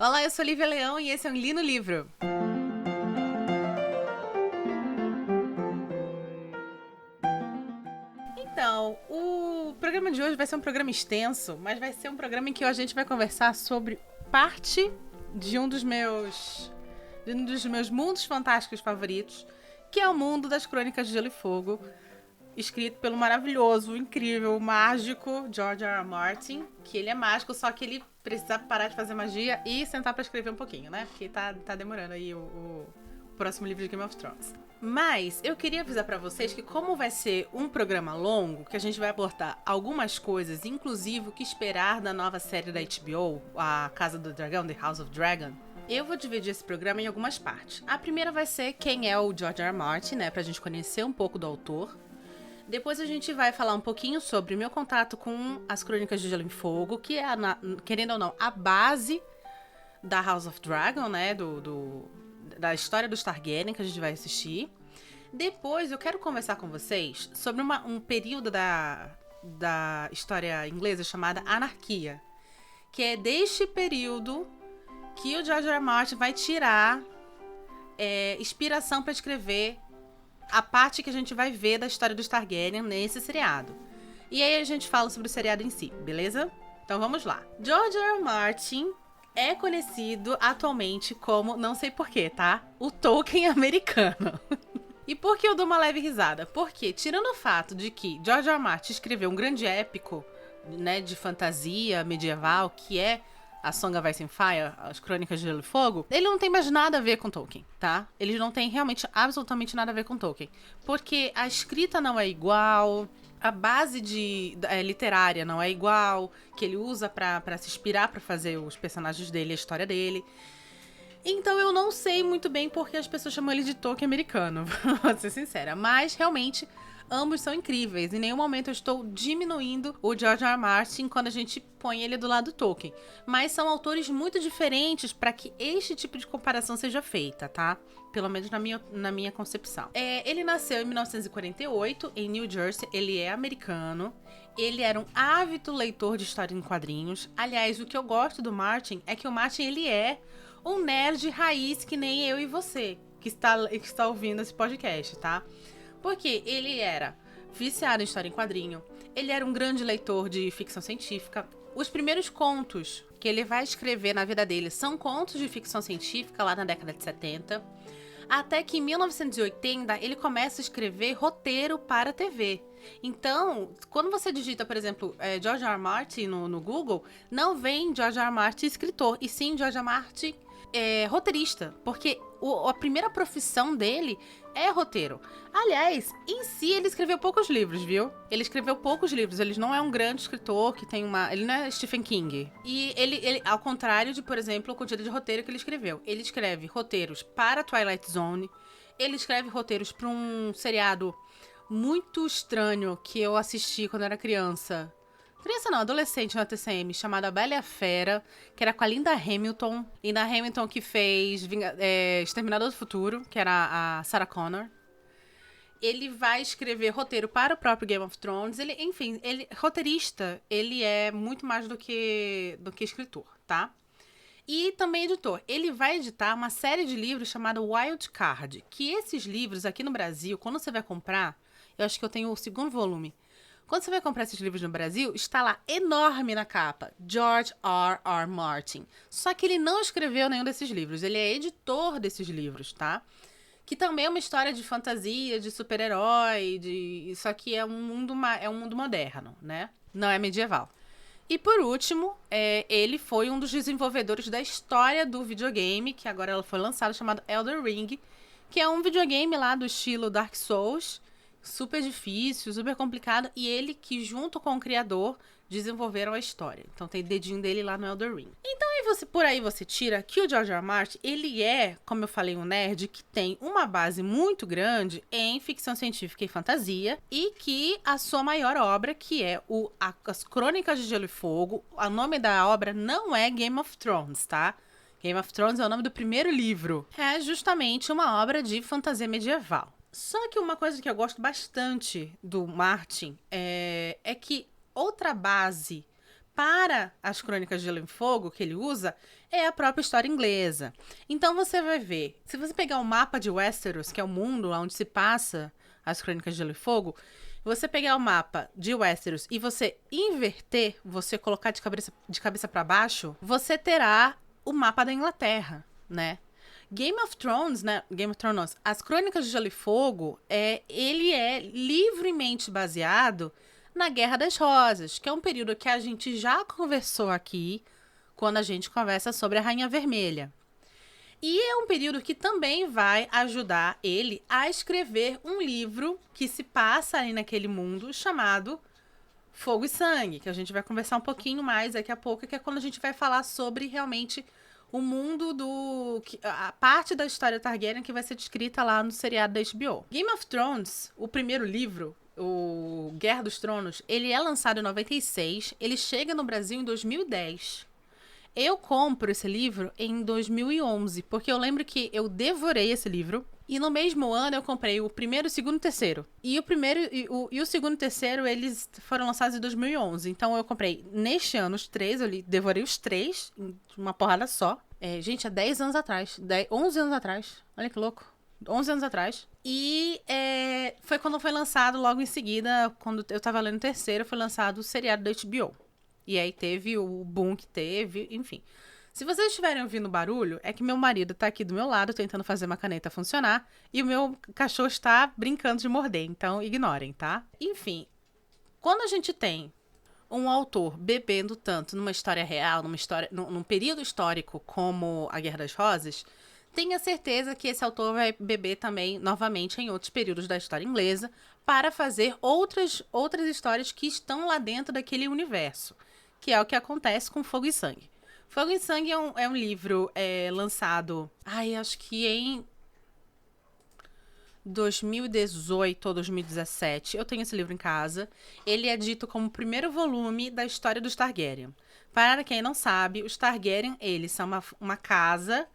Olá, eu sou Lívia Leão e esse é um Li no Livro. Então, o programa de hoje vai ser um programa extenso, mas vai ser um programa em que a gente vai conversar sobre parte de um dos meus mundos fantásticos favoritos, que é o mundo das Crônicas de Gelo e Fogo, escrito pelo maravilhoso, incrível, mágico George R. R. Martin, que ele é mágico, só que ele precisa parar de fazer magia e sentar pra escrever um pouquinho, né? Porque tá demorando aí o próximo livro de Game of Thrones. Mas eu queria avisar pra vocês que como vai ser um programa longo, que a gente vai abordar algumas coisas, inclusive o que esperar da nova série da HBO, A Casa do Dragão, The House of Dragon, eu vou dividir esse programa em algumas partes. A primeira vai ser quem é o George R. R. Martin, né? Pra gente conhecer um pouco do autor. Depois a gente vai falar um pouquinho sobre o meu contato com as Crônicas de Gelo e Fogo, que é, querendo ou não, a base da House of Dragon, né? Da história dos Targaryen que a gente vai assistir. Depois eu quero conversar com vocês sobre um período da história inglesa chamada Anarquia, que é deste período que o George R. R. Martin vai tirar inspiração para escrever a parte que a gente vai ver da história dos Targaryen nesse seriado. E aí a gente fala sobre o seriado em si, beleza? Então vamos lá. George R. R. Martin é conhecido atualmente como, não sei porquê, tá? O Tolkien americano. E por que eu dou uma leve risada? Porque, tirando o fato de que George R. R. Martin escreveu um grande épico, né, de fantasia medieval, que é a Song of Ice and Fire, as Crônicas de Gelo e Fogo, ele não tem mais nada a ver com Tolkien, tá? Ele não tem realmente absolutamente nada a ver com Tolkien. Porque a escrita não é igual, a base literária não é igual, que ele usa pra se inspirar pra fazer os personagens dele, a história dele. Então eu não sei muito bem porque as pessoas chamam ele de Tolkien americano, vou ser sincera. Mas, realmente, ambos são incríveis. Em nenhum momento eu estou diminuindo o George R. R. Martin quando a gente põe ele do lado do Tolkien. Mas são autores muito diferentes para que este tipo de comparação seja feita, tá? Pelo menos na minha concepção. Ele nasceu em 1948, em New Jersey. Ele é americano. Ele era um ávido leitor de história em quadrinhos. Aliás, o que eu gosto do Martin é que o Martin, ele é um nerd raiz que nem eu e você, que está ouvindo esse podcast, tá? Porque ele era viciado em história em quadrinho, ele era um grande leitor de ficção científica. Os primeiros contos que ele vai escrever na vida dele são contos de ficção científica lá na década de 70. Até que em 1980 ele começa a escrever roteiro para TV. Então, quando você digita, por exemplo, George R. R. Martin no Google, não vem George R. R. Martin escritor, e sim George R. R. Martin roteirista. Porque a primeira profissão dele é roteiro. Aliás, em si ele escreveu poucos livros, viu? Ele escreveu poucos livros. Ele não é um grande escritor que tem uma... Ele não é Stephen King. E ele ao contrário de, por exemplo, a quantidade de roteiro que ele escreveu. Ele escreve roteiros para Twilight Zone. Ele escreve roteiros para um seriado muito estranho que eu assisti quando era criança. Criança não, adolescente na TCM, chamada A Bela e a Fera, que era com a Linda Hamilton. Linda Hamilton que fez Exterminador do Futuro, que era a Sarah Connor. Ele vai escrever roteiro para o próprio Game of Thrones. Roteirista, ele é muito mais do que escritor, tá? E também editor. Ele vai editar uma série de livros chamada Wild Card, que esses livros aqui no Brasil, quando você vai comprar, eu acho que eu tenho o segundo volume. Quando você vai comprar esses livros no Brasil, está lá enorme na capa, George R. R. Martin. Só que ele não escreveu nenhum desses livros, ele é editor desses livros, tá? Que também é uma história de fantasia, de super-herói, só que é um mundo moderno, né? Não é medieval. E por último, ele foi um dos desenvolvedores da história do videogame, que agora ela foi lançada, chamado Elden Ring, que é um videogame lá do estilo Dark Souls, super difícil, super complicado, e ele que, junto com o criador, desenvolveram a história. Então tem dedinho dele lá no Elden Ring. Então por aí você tira que o George R. R. Martin, ele é, como eu falei, um nerd que tem uma base muito grande em ficção científica e fantasia, e que a sua maior obra, que é as Crônicas de Gelo e Fogo, o nome da obra não é Game of Thrones, tá? Game of Thrones é o nome do primeiro livro. É justamente uma obra de fantasia medieval. Só que uma coisa que eu gosto bastante do Martin é que outra base para as Crônicas de Gelo e Fogo, que ele usa, é a própria história inglesa. Então você vai ver, se você pegar o mapa de Westeros, que é o mundo onde se passa as Crônicas de Gelo e Fogo, você pegar o mapa de Westeros e você inverter, você colocar de cabeça para baixo, você terá o mapa da Inglaterra, né? Game of Thrones, né? Game of Thrones, as Crônicas de Gelo e Fogo, ele é livremente baseado na Guerra das Rosas, que é um período que a gente já conversou aqui quando a gente conversa sobre a Rainha Vermelha. E é um período que também vai ajudar ele a escrever um livro que se passa ali naquele mundo chamado Fogo e Sangue, que a gente vai conversar um pouquinho mais daqui a pouco, que é quando a gente vai falar sobre realmente o mundo a parte da história Targaryen que vai ser descrita lá no seriado da HBO. Game of Thrones, o primeiro livro, o Guerra dos Tronos, ele é lançado em 96, ele chega no Brasil em 2010. Eu compro esse livro em 2011, porque eu lembro que eu devorei esse livro. E no mesmo ano eu comprei o primeiro, o segundo e o terceiro. E o segundo e o terceiro, eles foram lançados em 2011. Então eu comprei neste ano os três, devorei os três em uma porrada só. Gente, há 10 anos atrás. 11 anos atrás. Olha que louco. 11 anos atrás. E foi quando foi lançado, logo em seguida, quando eu tava lendo o terceiro, foi lançado o seriado da HBO. E aí teve o boom que teve, enfim. Se vocês estiverem ouvindo barulho, é que meu marido tá aqui do meu lado tentando fazer uma caneta funcionar e o meu cachorro está brincando de morder, então ignorem, tá? Enfim, quando a gente tem um autor bebendo tanto numa história real, num período histórico como a Guerra das Rosas, tenha certeza que esse autor vai beber também, novamente, em outros períodos da história inglesa, para fazer outras histórias que estão lá dentro daquele universo, que é o que acontece com Fogo e Sangue. Fogo e Sangue é um livro lançado, acho que em 2018 ou 2017. Eu tenho esse livro em casa. Ele é dito como o primeiro volume da história dos Targaryen. Para quem não sabe, os Targaryen, eles são uma casa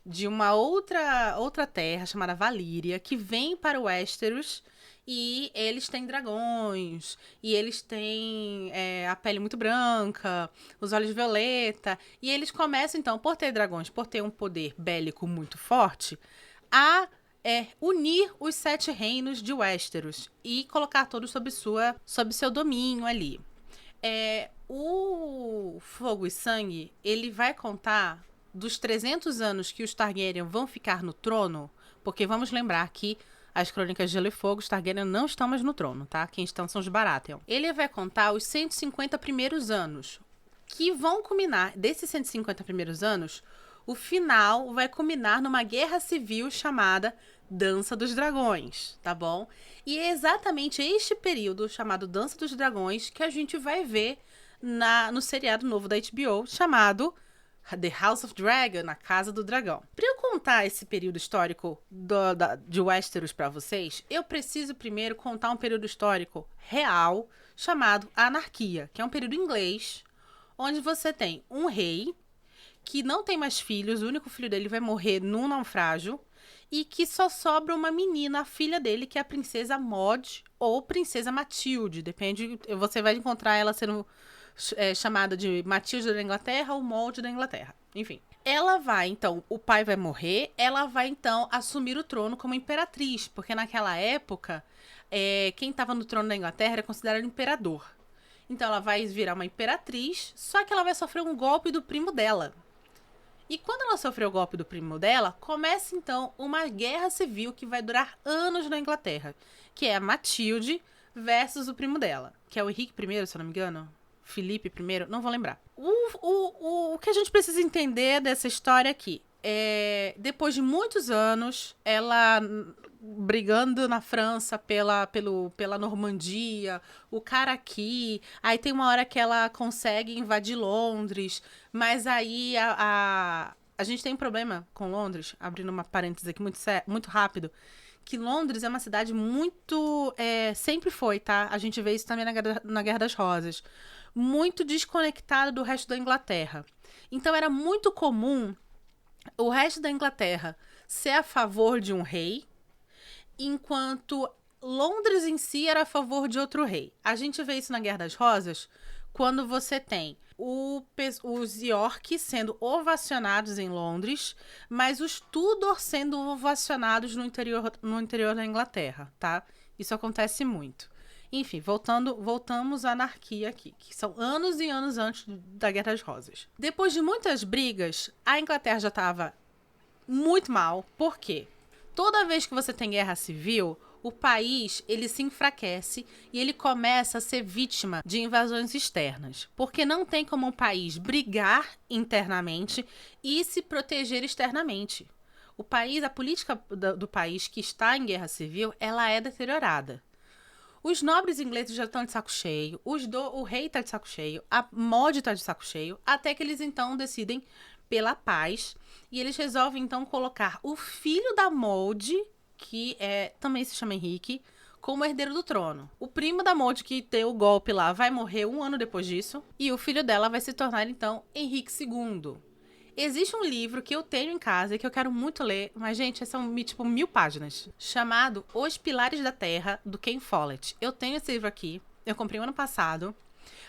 de uma outra terra chamada Valíria, que vem para o Westeros. E eles têm dragões, e eles têm a pele muito branca, os olhos violeta. E eles começam, então, por ter dragões, por ter um poder bélico muito forte, a unir os 7 reinos de Westeros e colocar todos sob seu domínio ali. O Fogo e Sangue, ele vai contar dos 300 anos que os Targaryen vão ficar no trono, porque vamos lembrar que as Crônicas de Gelo e Fogo, os Targaryen não estão mais no trono, tá? Quem estão são os Baratheon. Ele vai contar os 150 primeiros anos, que vão culminar, desses 150 primeiros anos, o final vai culminar numa guerra civil chamada Dança dos Dragões, tá bom? E é exatamente este período, chamado Dança dos Dragões, que a gente vai ver no seriado novo da HBO, chamado The House of Dragon, a Casa do Dragão. Para eu contar esse período histórico de Westeros para vocês, eu preciso primeiro contar um período histórico real chamado Anarquia, que é um período inglês, onde você tem um rei que não tem mais filhos, o único filho dele vai morrer num naufrágio, e que só sobra uma menina, a filha dele, que é a Princesa Maud ou Princesa Matilde, depende, você vai encontrar ela sendo chamada de Matilde da Inglaterra ou Maud da Inglaterra. Enfim. Ela vai, então, o pai vai morrer, ela vai, então, assumir o trono como imperatriz, porque naquela época, quem estava no trono da Inglaterra era considerado imperador. Então, ela vai virar uma imperatriz, só que ela vai sofrer um golpe do primo dela. E quando ela sofreu o golpe do primo dela, começa, então, uma guerra civil que vai durar anos na Inglaterra, que é a Matilde versus o primo dela, que é o Henrique I, se eu não me engano. Felipe I, não vou lembrar. O que a gente precisa entender dessa história aqui depois de muitos anos, ela brigando na França pela Normandia, o cara aqui, aí tem uma hora que ela consegue invadir Londres, mas aí a gente tem um problema com Londres, abrindo uma parêntese aqui muito rápido, que Londres é uma cidade muito... sempre foi, tá? A gente vê isso também na Guerra das Rosas. Muito desconectada do resto da Inglaterra. Então era muito comum o resto da Inglaterra ser a favor de um rei, enquanto Londres em si era a favor de outro rei. A gente vê isso na Guerra das Rosas quando você tem os York sendo ovacionados em Londres, mas os Tudor sendo ovacionados no interior da Inglaterra, tá? Isso acontece muito. Enfim, voltamos à anarquia aqui, que são anos e anos antes da Guerra das Rosas. Depois de muitas brigas, a Inglaterra já estava muito mal. Por quê? Toda vez que você tem guerra civil, o país ele se enfraquece e ele começa a ser vítima de invasões externas. Porque não tem como um país brigar internamente e se proteger externamente. A política do país que está em guerra civil, ela é deteriorada. Os nobres ingleses já estão de saco cheio, o rei está de saco cheio, a mod está de saco cheio, até que eles então decidem pela paz e eles resolvem então colocar o filho da Maud, que também se chama Henrique, como herdeiro do trono. O primo da Maud, que deu o golpe lá, vai morrer 1 ano depois disso, e o filho dela vai se tornar então Henrique II. Existe um livro que eu tenho em casa e que eu quero muito ler, mas, gente, são tipo 1000 páginas, chamado Os Pilares da Terra, do Ken Follett. Eu tenho esse livro aqui, eu comprei ano passado.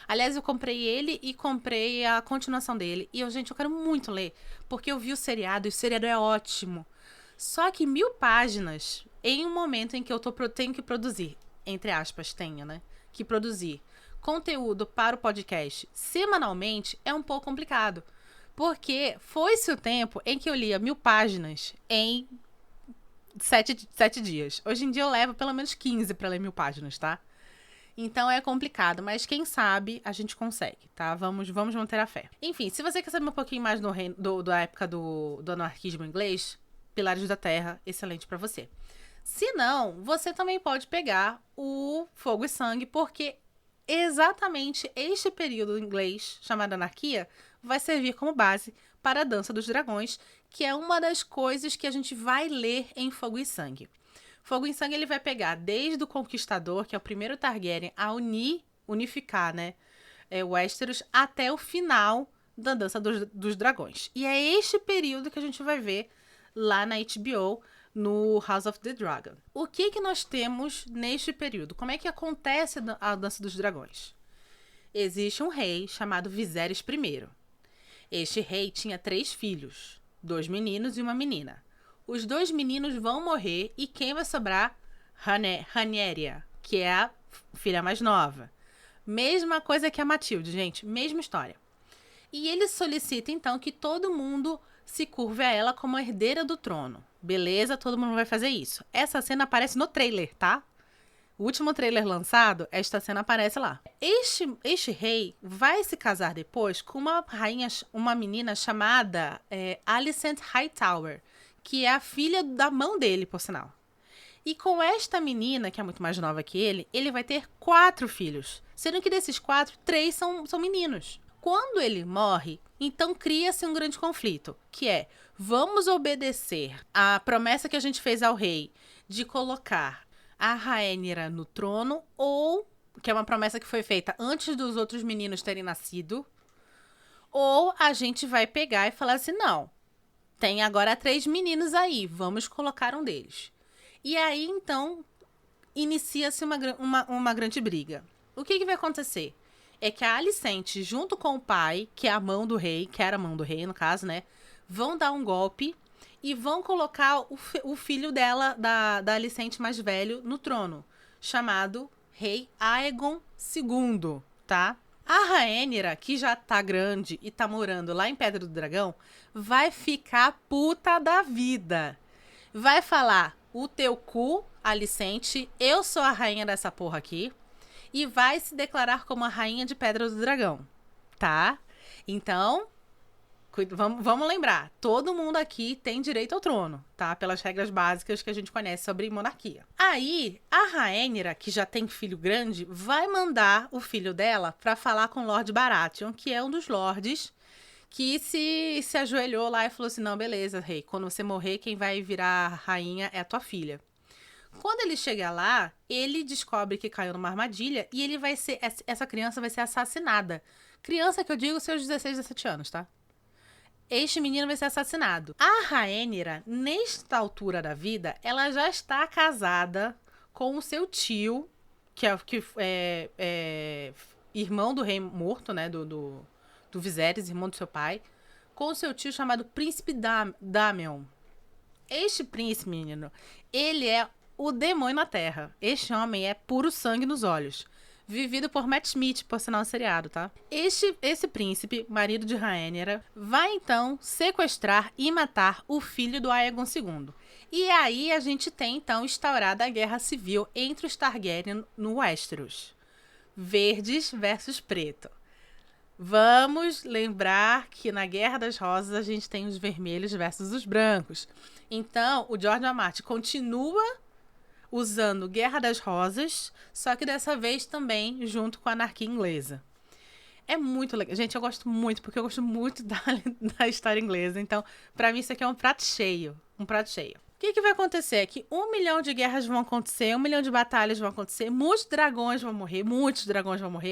Aliás, eu comprei ele e comprei a continuação dele. E, gente, eu quero muito ler, porque eu vi o seriado e o seriado é ótimo. Só que 1000 páginas, em um momento em que eu tenho que produzir, entre aspas, que produzir conteúdo para o podcast semanalmente, é um pouco complicado. Porque foi-se o tempo em que eu lia 1000 páginas em 7 dias. Hoje em dia eu levo pelo menos 15 para ler 1000 páginas, tá? Então é complicado, mas quem sabe a gente consegue, tá? Vamos manter a fé. Enfim, se você quer saber um pouquinho mais da época do anarquismo inglês, Pilares da Terra, excelente para você. Se não, você também pode pegar o Fogo e Sangue, porque exatamente este período inglês, chamado anarquia, vai servir como base para a Dança dos Dragões, que é uma das coisas que a gente vai ler em Fogo e Sangue. Fogo e Sangue ele vai pegar desde o Conquistador, que é o primeiro Targaryen, a unificar, né, Westeros, até o final da Dança dos Dragões. E é este período que a gente vai ver lá na HBO, no House of the Dragon. O que nós temos neste período? Como é que acontece a Dança dos Dragões? Existe um rei chamado Viserys I. Este rei tinha 3 filhos, 2 meninos e uma menina. Os 2 meninos vão morrer e quem vai sobrar? Rhaenyra, que é a filha mais nova. Mesma coisa que a Matilde, gente, mesma história. E ele solicita então que todo mundo se curve a ela como herdeira do trono. Beleza, todo mundo vai fazer isso. Essa cena aparece no trailer, tá? O último trailer lançado, esta cena aparece lá. Este rei vai se casar depois com uma menina chamada Alicent Hightower, que é a filha da mão dele, por sinal. E com esta menina, que é muito mais nova que ele vai ter 4 filhos. Sendo que desses 4, 3 são meninos. Quando ele morre, então cria-se um grande conflito, que é, vamos obedecer à promessa que a gente fez ao rei de colocar a Rhaenyra no trono, ou, que é uma promessa que foi feita antes dos outros meninos terem nascido, ou a gente vai pegar e falar assim, não, tem agora 3 meninos aí, vamos colocar um deles. E aí, então, inicia-se uma grande briga. O que vai acontecer? É que a Alicente, junto com o pai, que é a mão do rei, que era a mão do rei, no caso, né? Vão dar um golpe e vão colocar o filho dela, da Alicente mais velho, no trono, chamado Rei Aegon II, tá? A Rhaenyra, que já tá grande e tá morando lá em Pedra do Dragão, vai ficar puta da vida. Vai falar, o teu cu, Alicente, eu sou a rainha dessa porra aqui. E vai se declarar como a rainha de Pedra do Dragão, tá? Então, vamos lembrar, todo mundo aqui tem direito ao trono, tá? Pelas regras básicas que a gente conhece sobre monarquia. Aí, a Rhaenyra, que já tem filho grande, vai mandar o filho dela pra falar com o Lord Baratheon, que é um dos lords que se ajoelhou lá e falou assim, não, beleza, rei, quando você morrer, quem vai virar rainha é a tua filha. Quando ele chega lá, ele descobre que caiu numa armadilha e essa criança vai ser assassinada. Criança que eu digo seus 16, 17 anos, tá? Este menino vai ser assassinado. A Rhaenyra, nesta altura da vida, ela já está casada com o seu tio, que é irmão do rei morto, né? Do do Viserys, irmão do seu pai, com o seu tio chamado Príncipe Damion. Este príncipe, menino, ele é o demônio na Terra. Este homem é puro sangue nos olhos. Vivido por Matt Smith, por sinal seriado, tá? Esse príncipe, marido de Rhaenyra, vai então sequestrar e matar o filho do Aegon II. E aí a gente tem então instaurada a guerra civil entre os Targaryen no Westeros. Verdes versus preto. Vamos lembrar que na Guerra das Rosas a gente tem os vermelhos versus os brancos. Então, o George R. R. Martin continua usando Guerra das Rosas, só que dessa vez também junto com a anarquia inglesa. É muito legal. Gente, eu gosto muito, porque eu gosto muito da história inglesa. Então, pra mim, isso aqui é um prato cheio. Um prato cheio. O que vai acontecer? É que 1 milhão de guerras vão acontecer, 1 milhão de batalhas vão acontecer, muitos dragões vão morrer,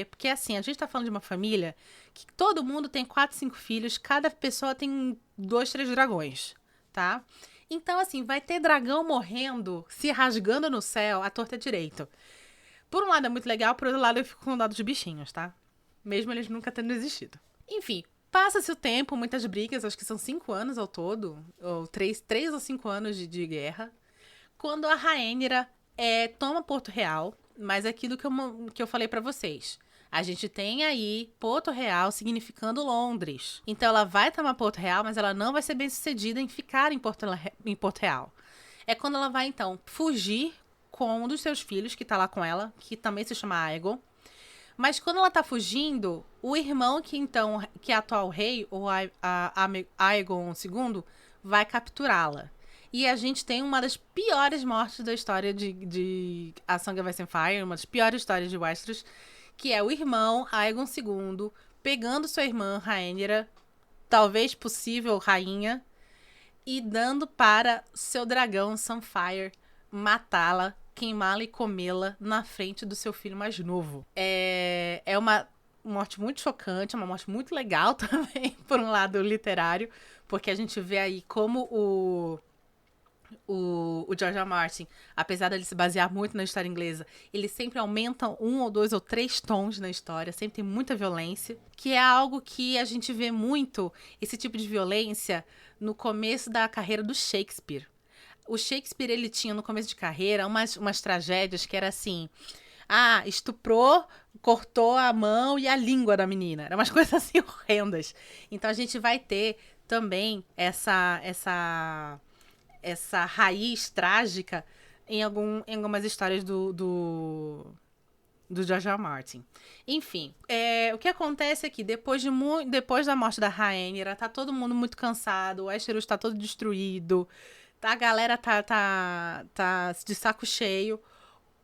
porque assim, a gente tá falando de uma família que todo mundo tem 4, 5 filhos, cada pessoa tem 2, 3 dragões, tá? Então, assim, vai ter dragão morrendo, se rasgando no céu, à torta direito. Por um lado é muito legal, por outro lado eu fico com dó dos bichinhos, tá? Mesmo eles nunca tendo existido. Enfim, passa-se o tempo, muitas brigas, acho que são 5 anos ao todo, ou 3 ou 5 anos de guerra, quando a Rhaenyra toma Porto Real, mas é aquilo que eu falei pra vocês. A gente tem aí Porto Real significando Londres. Então ela vai tomar Porto Real, mas ela não vai ser bem sucedida em ficar em Porto Real. É quando ela vai, então, fugir com um dos seus filhos, que tá lá com ela, que também se chama Aegon. Mas quando ela tá fugindo, o irmão que é atual rei, o Aegon II, vai capturá-la. E a gente tem uma das piores mortes da história de A Song of Ice and Fire, uma das piores histórias de Westeros, que é o irmão Aegon II pegando sua irmã Rhaenyra, talvez possível rainha, e dando para seu dragão Sunfyre matá-la, queimá-la e comê-la na frente do seu filho mais novo. É uma morte muito chocante, é uma morte muito legal também, por um lado literário, porque a gente vê aí como o George R. R. Martin, apesar dele se basear muito na história inglesa, ele sempre aumenta 1 ou 2 ou 3 tons na história, sempre tem muita violência, que é algo que a gente vê muito, esse tipo de violência, no começo da carreira do Shakespeare. O Shakespeare, ele tinha no começo de carreira umas tragédias que era assim, estuprou, cortou a mão e a língua da menina. Eram umas coisas assim horrendas. Então a gente vai ter também essa raiz trágica em algumas histórias do George R. R. Martin. Enfim, o que acontece é que depois da morte da Rhaenyra, tá todo mundo muito cansado, o Westeros tá todo destruído, a galera tá de saco cheio.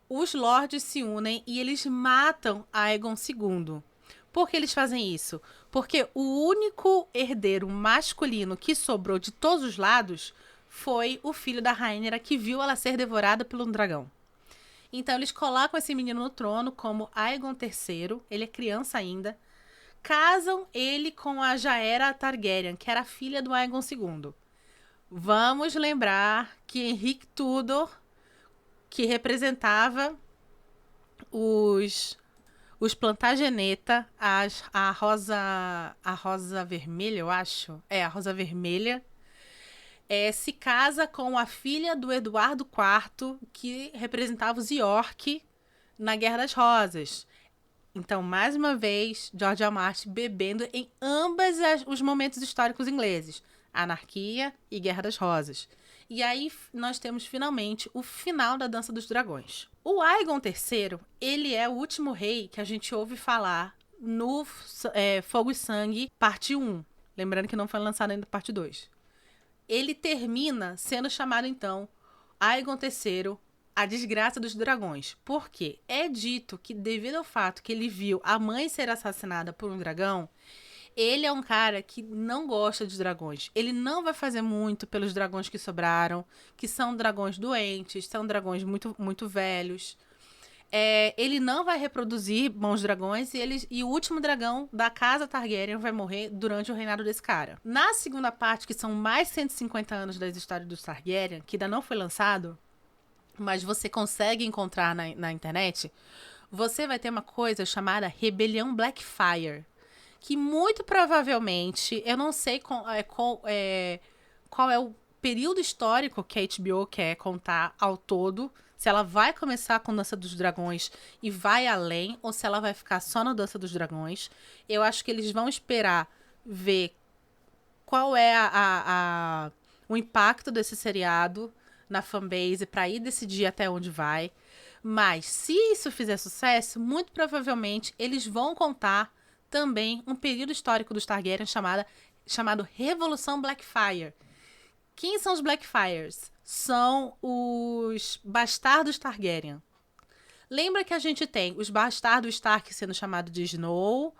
Os lords se unem e eles matam Aegon II. Por que eles fazem isso? Porque o único herdeiro masculino que sobrou de todos os lados foi o filho da Rhaenyra, que viu ela ser devorada por um dragão. Então eles colocam esse menino no trono como Aegon III, ele é criança ainda, casam ele com a Jaehaera Targaryen, que era filha do Aegon II. Vamos lembrar que Henrique Tudor, que representava os Plantageneta, a rosa vermelha, eu acho. A rosa vermelha. Se casa com a filha do Eduardo IV, que representava os York na Guerra das Rosas. Então, mais uma vez, George R. R. Martin bebendo em ambos os momentos históricos ingleses. Anarquia e Guerra das Rosas. E aí nós temos finalmente o final da Dança dos Dragões. O Aegon III, ele é o último rei que a gente ouve falar no Fogo e Sangue, parte 1. Lembrando que não foi lançado ainda parte 2. Ele termina sendo chamado, então, Aegon III, a desgraça dos dragões. Por quê? É dito que, devido ao fato que ele viu a mãe ser assassinada por um dragão, ele é um cara que não gosta de dragões. Ele não vai fazer muito pelos dragões que sobraram, que são dragões doentes, são dragões muito, muito velhos. Ele não vai reproduzir bons dragões e o último dragão da casa Targaryen vai morrer durante o reinado desse cara. Na segunda parte, que são mais 150 anos das histórias dos Targaryen, que ainda não foi lançado, mas você consegue encontrar na internet, você vai ter uma coisa chamada Rebelião Blackfyre, que muito provavelmente, eu não sei qual é o período histórico que a HBO quer contar ao todo, se ela vai começar com Dança dos Dragões e vai além, ou se ela vai ficar só na Dança dos Dragões. Eu acho que eles vão esperar ver qual é o impacto desse seriado na fanbase para aí decidir até onde vai. Mas se isso fizer sucesso, muito provavelmente eles vão contar também um período histórico dos Targaryen chamado Revolução Blackfyre. Quem são os Blackfyres? São os bastardos Targaryen. Lembra que a gente tem os bastardos Stark sendo chamados de Snow,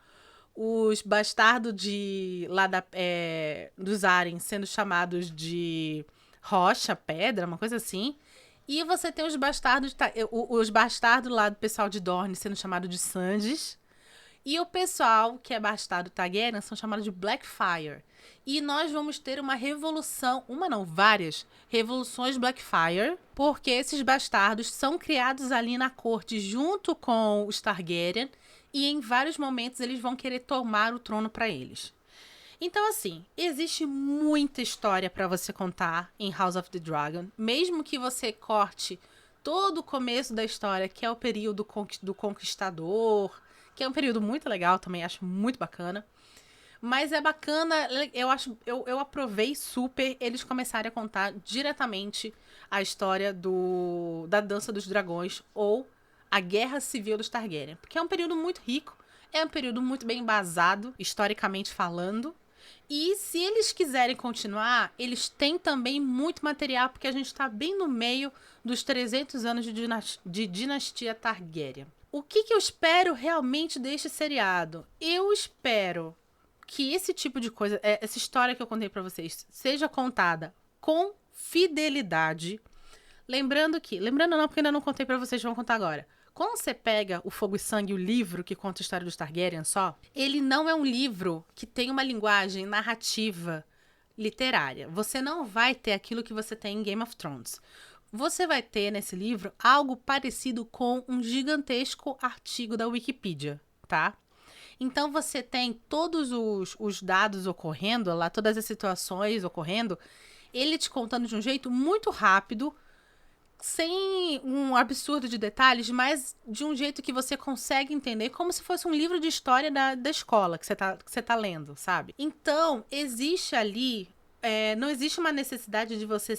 os bastardos dos Arryn sendo chamados de Rocha, Pedra, uma coisa assim. E você tem os bastardos lá do pessoal de Dorne sendo chamado de Sandys. E o pessoal que é bastardo Targaryen são chamados de Blackfyre. E nós vamos ter uma revolução, várias revoluções Blackfyre, porque esses bastardos são criados ali na corte junto com os Targaryen e em vários momentos eles vão querer tomar o trono para eles. Então, assim, existe muita história para você contar em House of the Dragon, mesmo que você corte todo o começo da história, que é o período do Conquistador, que é um período muito legal também, acho muito bacana. Mas é bacana, eu aprovei super eles começarem a contar diretamente a história da Dança dos Dragões ou a Guerra Civil dos Targaryen. Porque é um período muito rico, é um período muito bem embasado, historicamente falando. E se eles quiserem continuar, eles têm também muito material, porque a gente está bem no meio dos 300 anos de dinastia Targaryen. O que eu espero realmente deste seriado? Eu espero que esse tipo de coisa, essa história que eu contei pra vocês, seja contada com fidelidade. Lembrando não, porque ainda não contei pra vocês, vão contar agora. Quando você pega o Fogo e Sangue, o livro que conta a história dos Targaryen só, ele não é um livro que tem uma linguagem narrativa literária. Você não vai ter aquilo que você tem em Game of Thrones. Você vai ter nesse livro algo parecido com um gigantesco artigo da Wikipedia, tá? Então você tem todos os dados ocorrendo lá, todas as situações ocorrendo, ele te contando de um jeito muito rápido, sem um absurdo de detalhes, mas de um jeito que você consegue entender, como se fosse um livro de história da escola que você tá lendo, sabe? Então, existe ali, não existe uma necessidade de você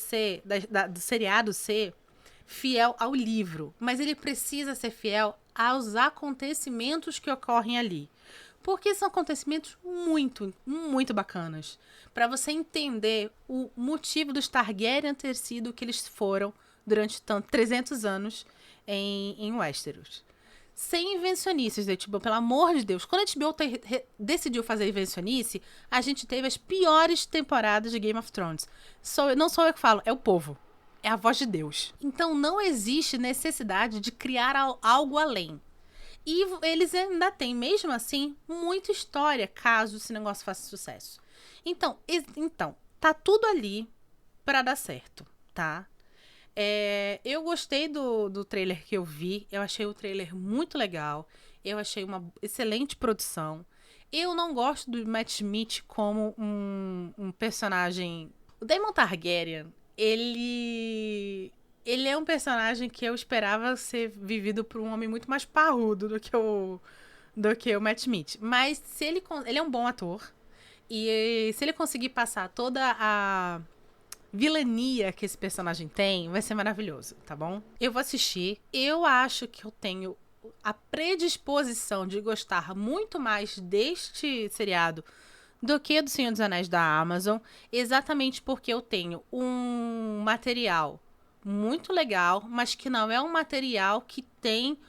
do seriado ser fiel ao livro, mas ele precisa ser fiel aos acontecimentos que ocorrem ali. Porque são acontecimentos muito, muito bacanas. Para você entender o motivo dos Targaryen ter sido o que eles foram durante 300 anos em Westeros. Sem invencionices, HBO, pelo amor de Deus. Quando a HBO decidiu fazer invencionice, a gente teve as piores temporadas de Game of Thrones. Não sou eu que falo, é o povo. É a voz de Deus. Então não existe necessidade de criar algo além. E eles ainda têm, mesmo assim, muita história, caso esse negócio faça sucesso. Então tá tudo ali pra dar certo, tá? Eu gostei do trailer que eu vi. Eu achei o trailer muito legal. Eu achei uma excelente produção. Eu não gosto do Matt Smith como um personagem... O Daemon Targaryen, ele é um personagem que eu esperava ser vivido por um homem muito mais parrudo do que o Matt Smith. Mas se ele é um bom ator. E se ele conseguir passar toda a vilania que esse personagem tem, vai ser maravilhoso, tá bom? Eu vou assistir. Eu acho que eu tenho a predisposição de gostar muito mais deste seriado do que do Senhor dos Anéis da Amazon, exatamente porque eu tenho um material muito legal, mas que não é um material que tem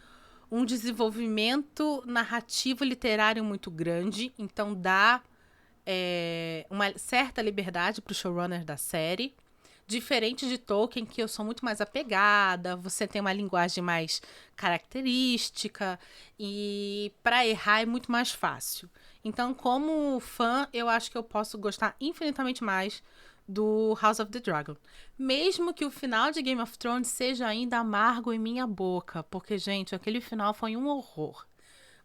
um desenvolvimento narrativo literário muito grande, então dá uma certa liberdade para o showrunner da série. Diferente de Tolkien, que eu sou muito mais apegada, você tem uma linguagem mais característica e para errar é muito mais fácil. Então, como fã, eu acho que eu posso gostar infinitamente mais do House of the Dragon. Mesmo que o final de Game of Thrones seja ainda amargo em minha boca, porque, gente, aquele final foi um horror.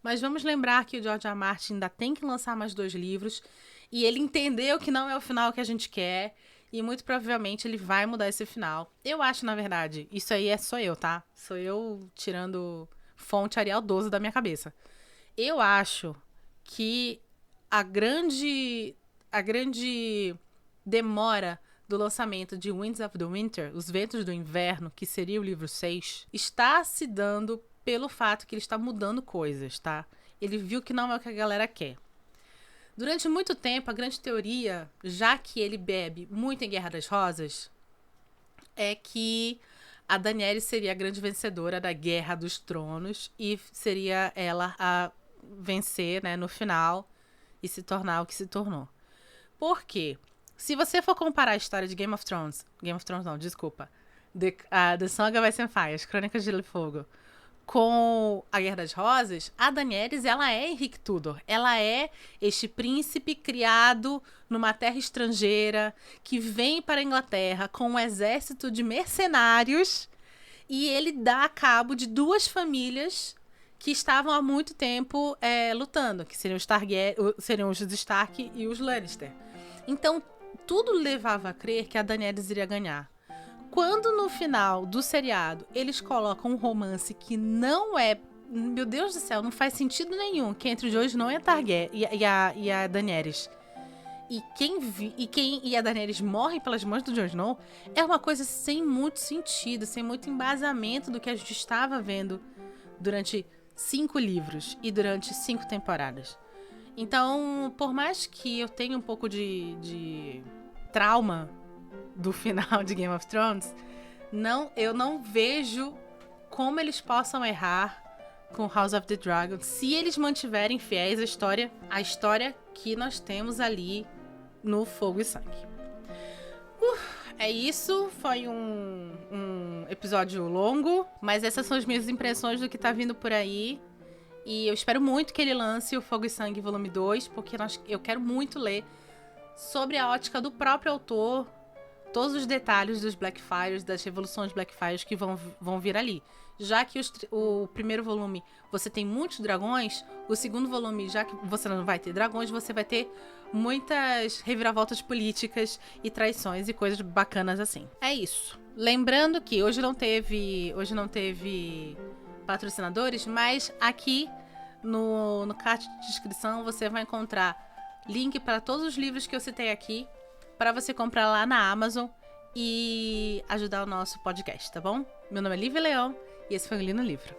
Mas vamos lembrar que o George R. R. Martin ainda tem que lançar mais 2 livros. E ele entendeu que não é o final que a gente quer. E muito provavelmente ele vai mudar esse final. Eu acho, na verdade, isso aí é só eu, tá? Sou eu tirando fonte Arial 12 da minha cabeça. Eu acho que a grande demora do lançamento de Winds of the Winter, Os Ventos do Inverno, que seria o livro 6, está se dando pelo fato que ele está mudando coisas, tá? Ele viu que não é o que a galera quer. Durante muito tempo, a grande teoria, já que ele bebe muito em Guerra das Rosas, é que a Daenerys seria a grande vencedora da Guerra dos Tronos e seria ela a vencer, né, no final e se tornar o que se tornou. Por quê? Se você for comparar a história de Game of Thrones não, desculpa, The Song of Ice and Fire, as Crônicas de Gelo e Fogo, com a Guerra das Rosas, a Daenerys, ela é Henrique Tudor. Ela é este príncipe criado numa terra estrangeira que vem para a Inglaterra com um exército de mercenários e ele dá cabo de 2 famílias que estavam há muito tempo lutando, que seriam os Stark e os Lannister. Então, tudo levava a crer que a Daenerys iria ganhar. Quando no final do seriado eles colocam um romance que não é... Meu Deus do céu, não faz sentido nenhum que entre o Jon Snow e a Targaryen e a Daenerys. E a Daenerys morre pelas mãos do Jon Snow é uma coisa sem muito sentido, sem muito embasamento do que a gente estava vendo durante 5 livros e durante 5 temporadas. Então, por mais que eu tenha um pouco de trauma do final de Game of Thrones, eu não vejo como eles possam errar com House of the Dragon se eles mantiverem fiéis à história que nós temos ali no Fogo e Sangue. É isso, foi um episódio longo, mas essas são as minhas impressões do que tá vindo por aí. E eu espero muito que ele lance o Fogo e Sangue volume 2, porque eu quero muito ler sobre a ótica do próprio autor, todos os detalhes dos Blackfyres, das revoluções Blackfyres que vão vir ali. Já que o primeiro volume você tem muitos dragões, o segundo volume, já que você não vai ter dragões, você vai ter muitas reviravoltas políticas e traições e coisas bacanas assim. É isso. Lembrando que hoje não teve patrocinadores, mas aqui no card de descrição você vai encontrar link para todos os livros que eu citei aqui, para você comprar lá na Amazon e ajudar o nosso podcast, tá bom? Meu nome é Lívia Leão e esse foi o Li no Livro.